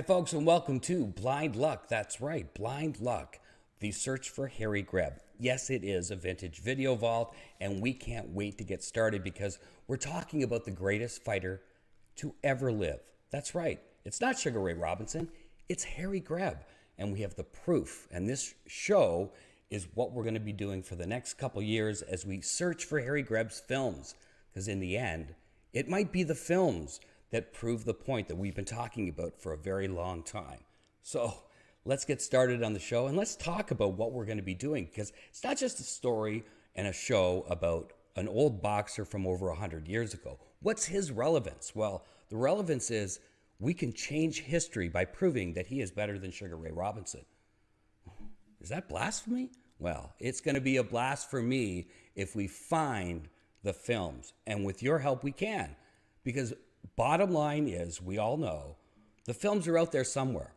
Hi, folks, and welcome to Blind Luck. That's right, Blind Luck, the search for Harry Greb. Yes, it is a vintage video vault, and we can't wait to get started because we're talking about the greatest fighter to ever live. That's right, it's not Sugar Ray Robinson, it's Harry Greb, and we have the proof. And this show is what we're going to be doing for the next couple years as we search for Harry Greb's films, because in the end, it might be the films that prove the point that we've been talking about for a very long time. So let's get started on the show and let's talk about what we're going to be doing, because it's not just a story and a show about an old boxer from over 100 years ago. What's his relevance? Well, the relevance is we can change history by proving that he is better than Sugar Ray Robinson. Is that blasphemy? Well, it's going to be a blast for me if we find the films. And with your help, we can. Because bottom line is, we all know the films are out there somewhere.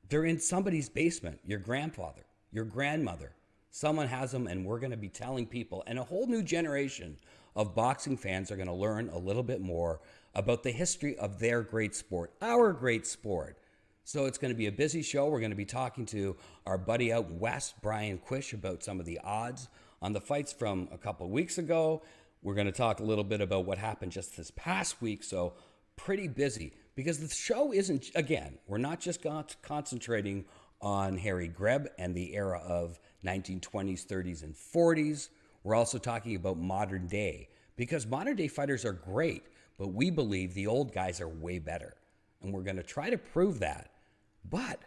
They're in somebody's basement, your grandfather, your grandmother. Someone has them, and we're going to be telling people. And a whole new generation of boxing fans are going to learn a little bit more about the history of their great sport, our great sport. So it's going to be a busy show. We're going to be talking to our buddy out west, Brian Quish, about some of the odds on the fights from a couple of weeks ago. We're going to talk a little bit about what happened just this past week. So pretty busy, because the show isn't, again, we're not just concentrating on Harry Greb and the era of 1920s, 30s, and 40s. We're also talking about modern day, because modern day fighters are great, but we believe the old guys are way better. And we're going to try to prove that. But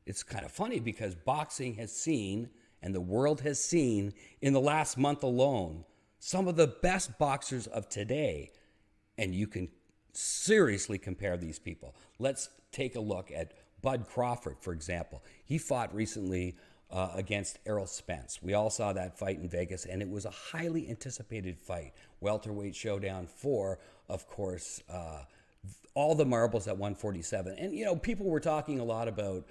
it's kind of funny, because boxing has seen, and the world has seen in the last month alone, some of the best boxers of today. And you can seriously compare these people. Let's take a look at Bud Crawford, for example. He fought recently against Errol Spence. We all saw that fight in Vegas, and it was a highly anticipated fight. Welterweight showdown for, of course, all the marbles at 147. And, you know, people were talking a lot about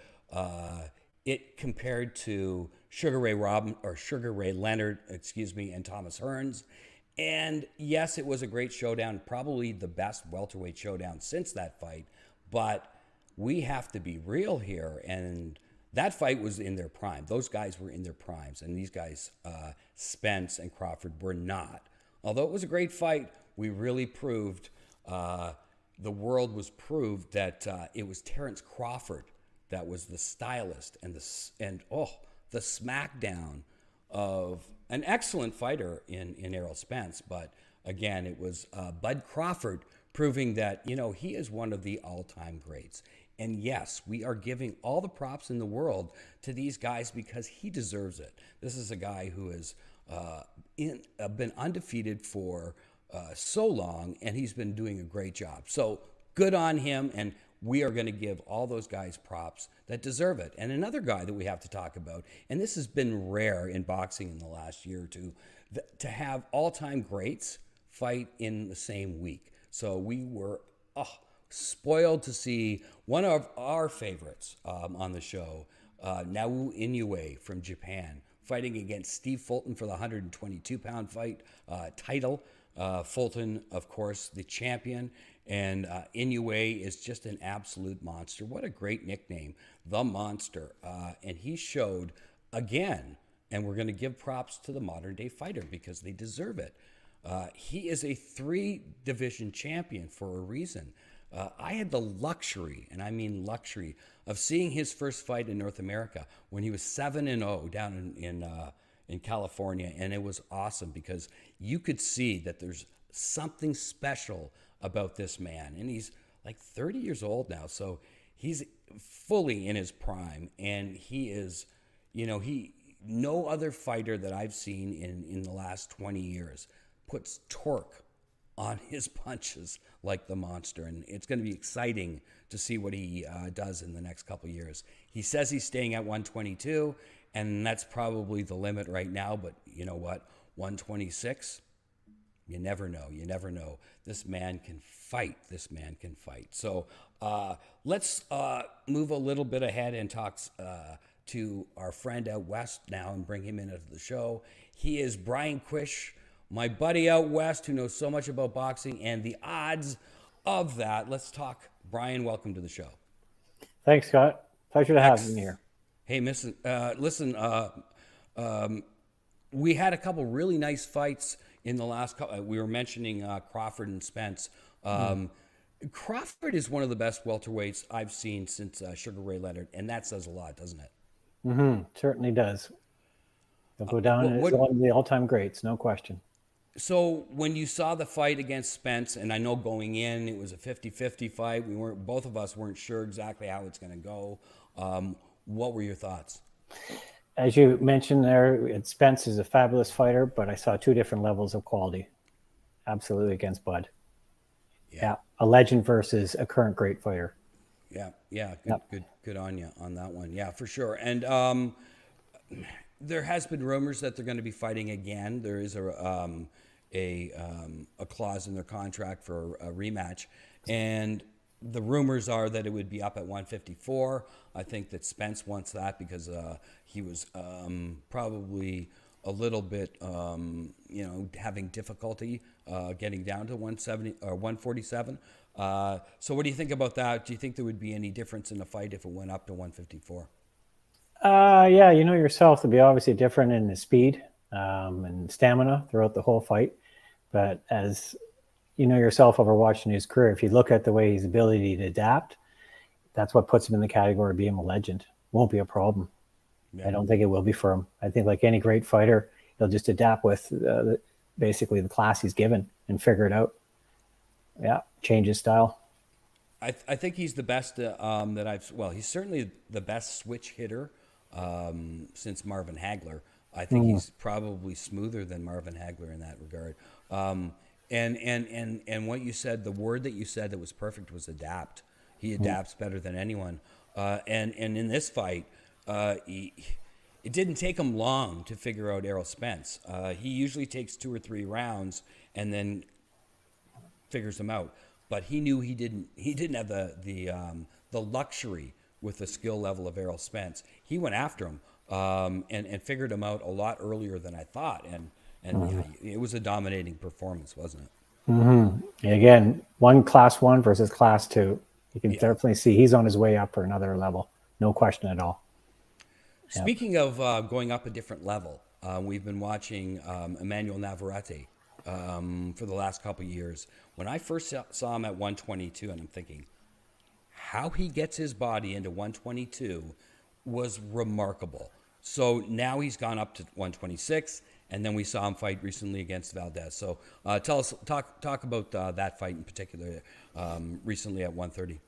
it compared to Sugar Ray Leonard, and Thomas Hearns. And yes, it was a great showdown, probably the best welterweight showdown since that fight. But we have to be real here, and that fight was in their prime. Those guys were in their primes, and these guys, Spence and Crawford, were not. Although it was a great fight, we really proved, the world was proved that it was Terrence Crawford that was the stylist and the smackdown of an excellent fighter in Errol Spence. But again, it was Bud Crawford proving that, you know, he is one of the all-time greats. And yes, we are giving all the props in the world to these guys because he deserves it. This is a guy who has been undefeated for so long, and he's been doing a great job. So good on him, and we are going to give all those guys props that deserve it. And another guy that we have to talk about, and this has been rare in boxing in the last year or two, to have all-time greats fight in the same week. So we were spoiled to see one of our favorites on the show, Naoya Inoue from Japan, fighting against Steve Fulton for the 122-pound fight title. Fulton, of course, the champion, and Inoue is just an absolute monster. What a great nickname, the Monster. And he showed again, and we're going to give props to the modern day fighter because they deserve it. He is a 3-division champion for a reason. I had the luxury, and I mean luxury, of seeing his first fight in North America when he was 7-0 down in California, and it was awesome because you could see that there's something special about this man. And he's like 30 years old now, so he's fully in his prime, and he is, you know, no other fighter that I've seen in the last 20 years puts torque on his punches like the Monster. And it's going to be exciting to see what he does in the next couple of years. He says he's staying at 122, and that's probably the limit right now. But you know what? 126, you never know. You never know. This man can fight. This man can fight. So let's move a little bit ahead and talk to our friend out west now and bring him into the show. He is Brian Quish, my buddy out west who knows so much about boxing and the odds of that. Let's talk. Brian, welcome to the show. Thanks, Scott. Pleasure to have you X. here. Hey, listen. We had a couple really nice fights in the last couple. We were mentioning Crawford and Spence. Mm. Crawford is one of the best welterweights I've seen since Sugar Ray Leonard, and that says a lot, doesn't it? Certainly does. He'll go down What as what one of the all-time greats, no question. So when you saw the fight against Spence, and I know going in it was a 50-50 fight, both of us weren't sure exactly how it's going to go. What were your thoughts? As you mentioned there, Spence is a fabulous fighter, but I saw two different levels of quality. Absolutely against Bud. Yeah, Yeah, a legend versus a current great fighter. yeah. Good, Yep. good, good on you on that one. Yeah, for sure. And there has been rumors that they're going to be fighting again. There is a clause in their contract for a rematch, and the rumors are that it would be up at 154. I think that Spence wants that because he was probably a little bit, having difficulty getting down to 170 or 147. So, what do you think about that? Do you think there would be any difference in the fight if it went up to 154? Yeah, you know yourself to be obviously different in the speed and stamina throughout the whole fight. But as you know yourself over watching his career, if you look at the way his ability to adapt, that's what puts him in the category of being a legend. Won't be a problem. I Yeah. don't think it will be for him. I think, like any great fighter, he'll just adapt with basically the class he's given and figure it out. Yeah, change his style. I think he's the best that I've. Well, he's certainly the best switch hitter since Marvin Hagler. I think Mm. he's probably smoother than Marvin Hagler in that regard. And what you said, the word that you said that was perfect was adapt. He adapts better than anyone. And in this fight, it didn't take him long to figure out Errol Spence. He usually takes 2 or 3 rounds and then figures him out. But he knew he didn't have the luxury with the skill level of Errol Spence. He went after him and figured him out a lot earlier than I thought. And yeah, it was a dominating performance, wasn't it? Again, one class one versus class two. You can Yeah. definitely see he's on his way up for another level. No question at all. Yep. Speaking of going up a different level, we've been watching Emmanuel Navarrete for the last couple of years. When I first saw him at 122, and I'm thinking, how he gets his body into 122 was remarkable. So now he's gone up to 126, and then we saw him fight recently against Valdez. So talk about that fight in particular recently at 130.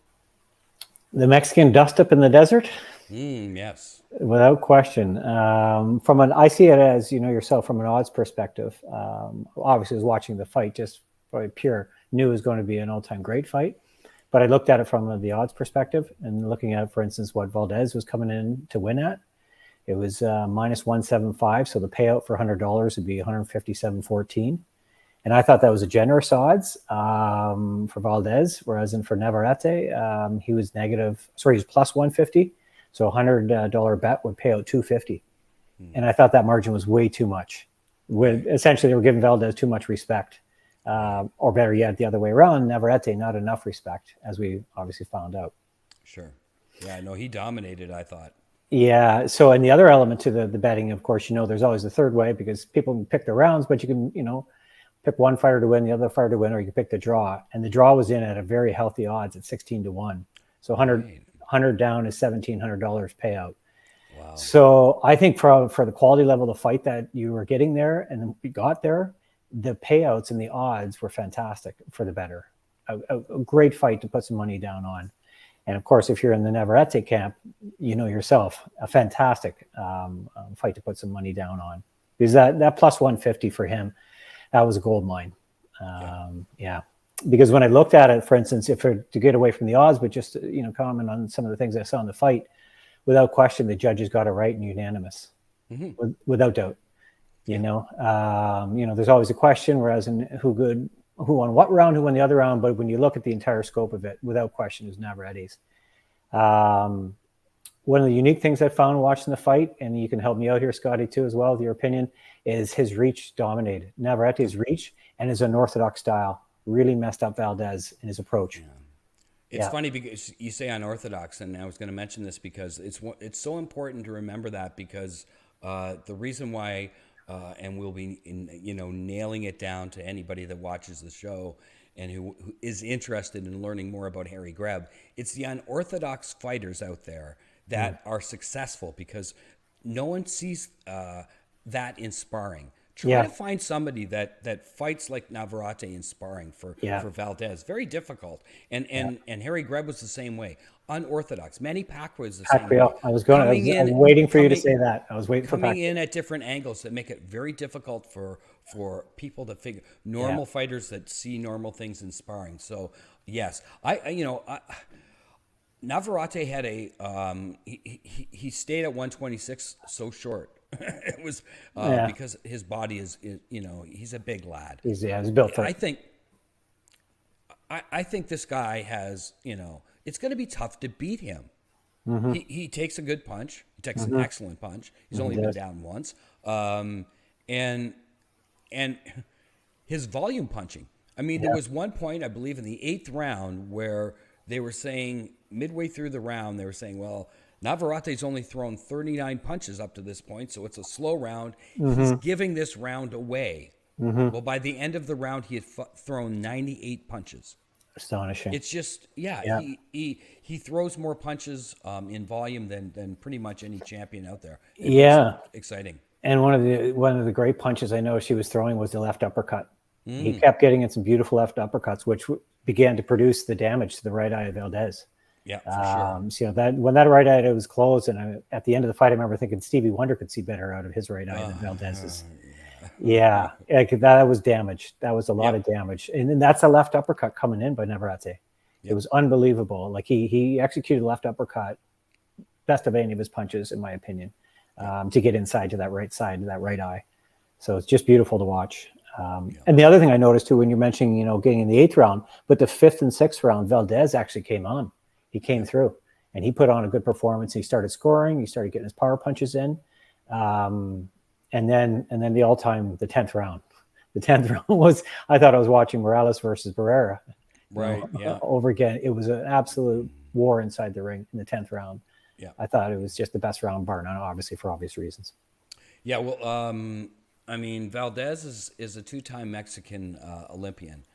The Mexican dust up in the desert, Yes. without question. I see it as, you know yourself, from an odds perspective. Obviously, I was watching the fight just by pure, knew it was going to be an all-time great fight. But I looked at it from the odds perspective and looking at, for instance, what Valdez was coming in to win at. It was minus 175, so the payout for $100 would be 157.14. And I thought that was a generous odds for Valdez, whereas for Navarrete, he was plus 150. So $100 bet would pay out 250. And I thought that margin was way too much. Essentially, they were giving Valdez too much respect. Or better yet, the other way around, Navarrete, not enough respect, as we obviously found out. Sure. Yeah, no, he dominated, I thought. Yeah. So, and the other element to the betting, of course, there's always the third way because people can pick the rounds, but you can, pick one fighter to win, the other fighter to win, or you can pick the draw. And the draw was in at a very healthy odds at 16-1. So Right. 100 down is $1,700 payout. Wow. So I think for the quality level of fight that you were getting there and we got there, the payouts and the odds were fantastic for the better. A great fight to put some money down on. And of course, if you're in the Navarrete camp, you know yourself, a fantastic fight to put some money down on. Because that plus 150 for him, that was a gold mine. Yeah. Because when I looked at it, for instance, to get away from the odds, but just comment on some of the things I saw in the fight, without question, the judges got it right and unanimous, without doubt. There's always a question, whereas in who won what round, who won the other round. But when you look at the entire scope of it, without question, is Navarrete's. One of the unique things I found watching the fight, and you can help me out here, Scotty, too, as well, with your opinion, is his reach dominated. Navarrete's reach and his unorthodox style really messed up Valdez in his approach. It's funny because you say unorthodox, and I was going to mention this because it's so important to remember that, because the reason why, and we'll be nailing it down to anybody that watches the show and who is interested in learning more about Harry Greb. It's the unorthodox fighters out there that are successful, because no one sees that in sparring. Try to find somebody that fights like Navarrete in sparring for Valdez. Very difficult. And Harry Greb was the same way. Unorthodox. Manny Pacquiao was the same way. I was waiting for you to say that. I was waiting for coming in at different angles that make it very difficult for people to figure. Normal fighters that see normal things in sparring. So yes, Navarrete had he stayed at 126 so short. It was because his body is he's a big lad. He's built for it. I think this guy has, it's going to be tough to beat him. He takes a good punch. He takes an excellent punch. He's only been down once. And his volume punching. I mean, there was one point, I believe, in the 8th round where they were saying, midway through the round, they were saying, well, Navarrete's only thrown 39 punches up to this point, so it's a slow round. He's giving this round away. Well, by the end of the round, he had thrown 98 punches. Astonishing. It's just, he throws more punches in volume than pretty much any champion out there. It's exciting. And one of the great punches I know she was throwing was the left uppercut. He kept getting in some beautiful left uppercuts, which began to produce the damage to the right eye of Valdez. Yeah, for sure. So that when that right eye was closed, and at the end of the fight, I remember thinking Stevie Wonder could see better out of his right eye than Valdez's. That was damage. That was a lot of damage, and then that's a left uppercut coming in by Navarrete. It was unbelievable. Like he executed a left uppercut, best of any of his punches, in my opinion, to get inside to that right side, to that right eye. So it's just beautiful to watch. And the other thing I noticed too, when you're mentioning, getting in the 8th round, but the 5th and 6th round, Valdez actually came on. He came through, and he put on a good performance. He started scoring. He started getting his power punches in, and then the all-time, the 10th round. The 10th round was, I thought I was watching Morales versus Barrera, over again. It was an absolute war inside the ring in the 10th round. Yeah, I thought it was just the best round, bar none, obviously for obvious reasons. Yeah, well, I mean, Valdez is a 2-time Mexican Olympian.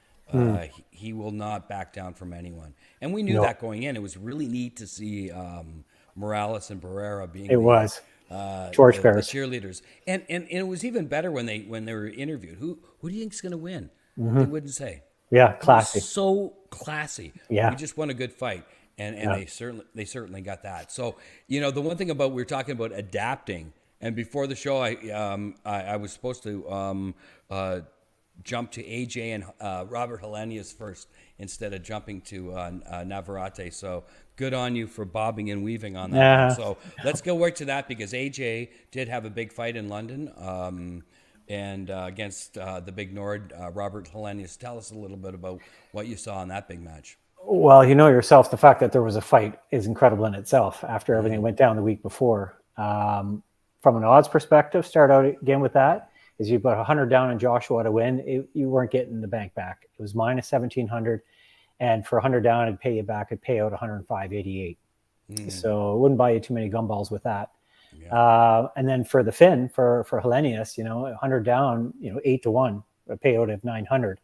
He will not back down from anyone. And we knew that going in. It was really neat to see Morales and Barrera being George the cheerleaders. And it was even better when they were interviewed. Who do you think's going to win? They wouldn't say. Yeah, classy. So classy. Yeah. We just won a good fight. And they certainly got that. So, the one thing about, we were talking about adapting, and before the show I was supposed to jump to AJ and Robert Helenius first instead of jumping to Navarrete. So good on you for bobbing and weaving on that one. So let's go work to that, because AJ did have a big fight in London and against the big Nord, Robert Helenius. Tell us a little bit about what you saw in that big match. Well, yourself, the fact that there was a fight is incredible in itself after everything went down the week before. From an odds perspective, start out again with that. Is you put 100 down on Joshua to win, you weren't getting the bank back. It was minus 1,700, and for 100 down, it'd pay you back. It'd pay out 105.88. So it wouldn't buy you too many gumballs with that. Yeah. And then for the Finn, for Helenius, 100 down, 8-1, a payout of 900.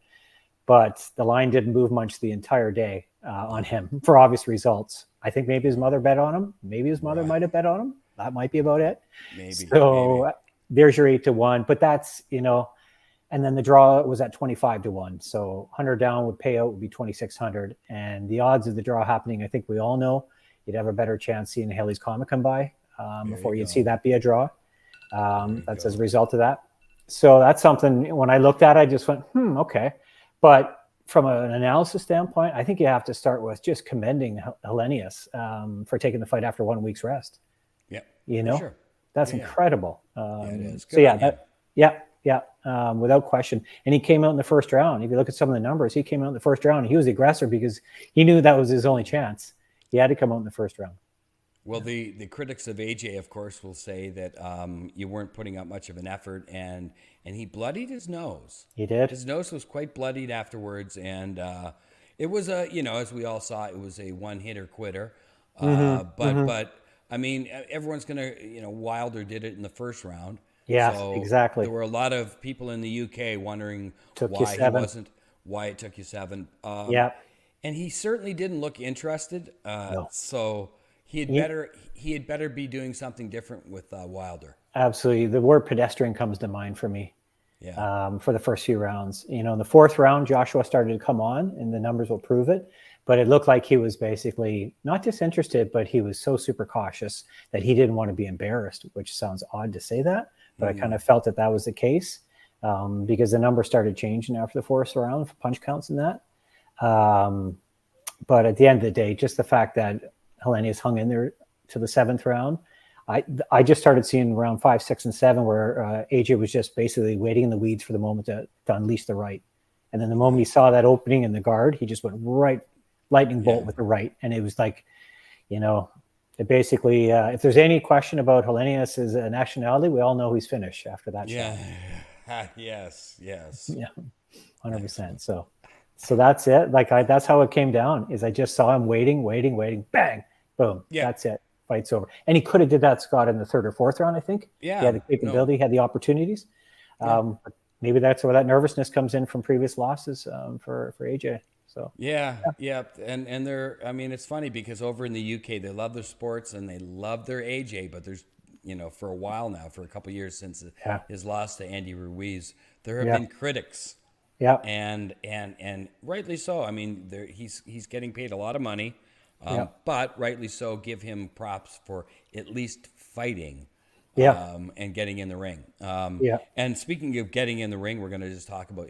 But the line didn't move much the entire day on him for obvious results. I think maybe his mother bet on him. Maybe his mother might have bet on him. That might be about it. Maybe. There's your 8-1, but that's, and then the draw was at 25-1. So 100 down would pay out would be 2,600. And the odds of the draw happening, I think we all know, you'd have a better chance seeing Haley's Comet come by before you'd see that be a draw. That's as a result of that. So that's something, when I looked at it, I just went, okay. But from an analysis standpoint, I think you have to start with just commending Helenius for taking the fight after 1 week's rest. Yeah, sure. That's incredible. It is. So without question. And he came out in the first round. If you look at some of the numbers, he came out in the first round. He was the aggressor because he knew that was his only chance. He had to come out in the first round. Well, the critics of AJ, of course, will say that you weren't putting up much of an effort, and he bloodied his nose. He did. His nose was quite bloodied afterwards, and It was a, as we all saw, it was a one-hitter quitter. Mm-hmm. But I mean, everyone's gonna, Wilder did it in the first round, Yes, so there exactly. were a lot of people in the UK wondering Took you why he 7. wasn't, why it took you 7. Yeah. And he certainly didn't look interested. No. So He, he had better be doing something different with Wilder. absolutely. The word pedestrian comes to mind for me. Yeah. For the first few rounds. In the fourth round, Joshua started to come on, and the numbers will prove it. But it looked like he was basically not disinterested, but he was so super cautious that he didn't want to be embarrassed, which sounds odd to say that. But I kind of felt that was the case because the numbers started changing after the fourth round for punch counts and that. But at the end of the day, just the fact that Helenius hung in there to the seventh round, I just started seeing round 5, 6, and 7 where AJ was just basically waiting in the weeds for the moment to unleash the right. And then the moment he saw that opening in the guard, he just went right lightning bolt with the right. And it was like, it basically, if there's any question about Helenius' nationality, we all know he's Finnish after that shot. Yes. Yeah, 100%. So that's it. Like that's how it came down. Is I just saw him waiting, bang, boom. Yeah. That's it. Fight's over. And he could have did that, Scott, in the third or fourth round. I think. Yeah. He had the capability, had the opportunities. But maybe that's where that nervousness comes in from previous losses for AJ. So yeah. And they're, I mean, it's funny because over in the UK they love their sports and they love their AJ, but there's, for a while now, for a couple of years since his loss to Andy Ruiz, there have been critics. Yeah. And rightly so. I mean, he's getting paid a lot of money, but rightly so. Give him props for at least fighting, and getting in the ring. And speaking of getting in the ring, we're going to just talk about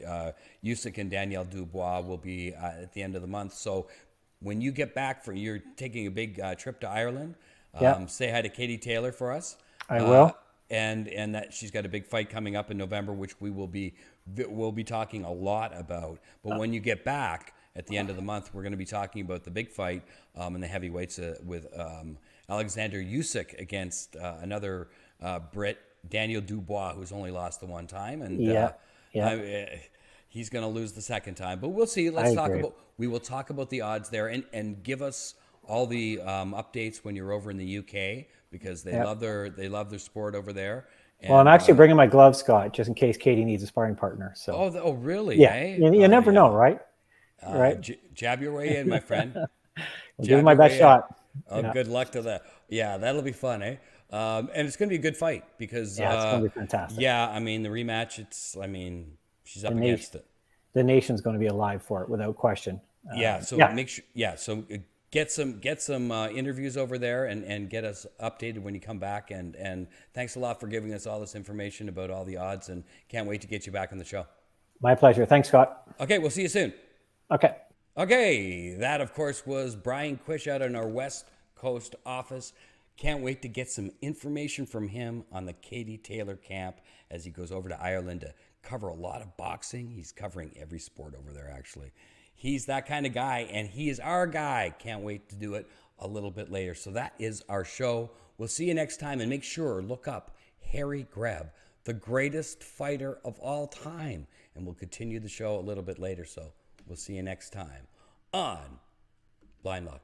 Usyk and Daniel Dubois will be at the end of the month. So when you get back you're taking a big trip to Ireland. Say hi to Katie Taylor for us. I will. And that she's got a big fight coming up in November, which we'll be talking a lot about. But when you get back at the end of the month, we're going to be talking about the big fight in the heavyweights with Alexander Usyk against another Brit, Daniel Dubois, who's only lost the one time, and he's going to lose the second time. But we'll see. We will talk about the odds there and give us all the updates when you're over in the UK because they love their sport over there. And, well, I'm actually bringing my gloves, Scott, just in case Katie needs a sparring partner. So. Oh, really? Yeah. Eh? You never know, right? Right. Jab your way in, my friend. I'll give it my best shot. Good luck to that. Yeah, that'll be fun, eh? And it's going to be a good fight because it's going to be fantastic. Yeah, I mean the rematch. She's up against it. The nation's going to be alive for it without question. Make sure. Yeah, so get some interviews over there and get us updated when you come back. And thanks a lot for giving us all this information about all the odds. And can't wait to get you back on the show. My pleasure. Thanks, Scott. Okay, we'll see you soon. Okay, that of course was Brian Quish out in our West Coast office. Can't wait to get some information from him on the Katie Taylor camp as he goes over to Ireland to cover a lot of boxing. He's covering every sport over there, actually. He's that kind of guy, and he is our guy. Can't wait to do it a little bit later. So that is our show. We'll see you next time, and make sure, look up Harry Greb, the greatest fighter of all time. And we'll continue the show a little bit later, so we'll see you next time on Blind Luck.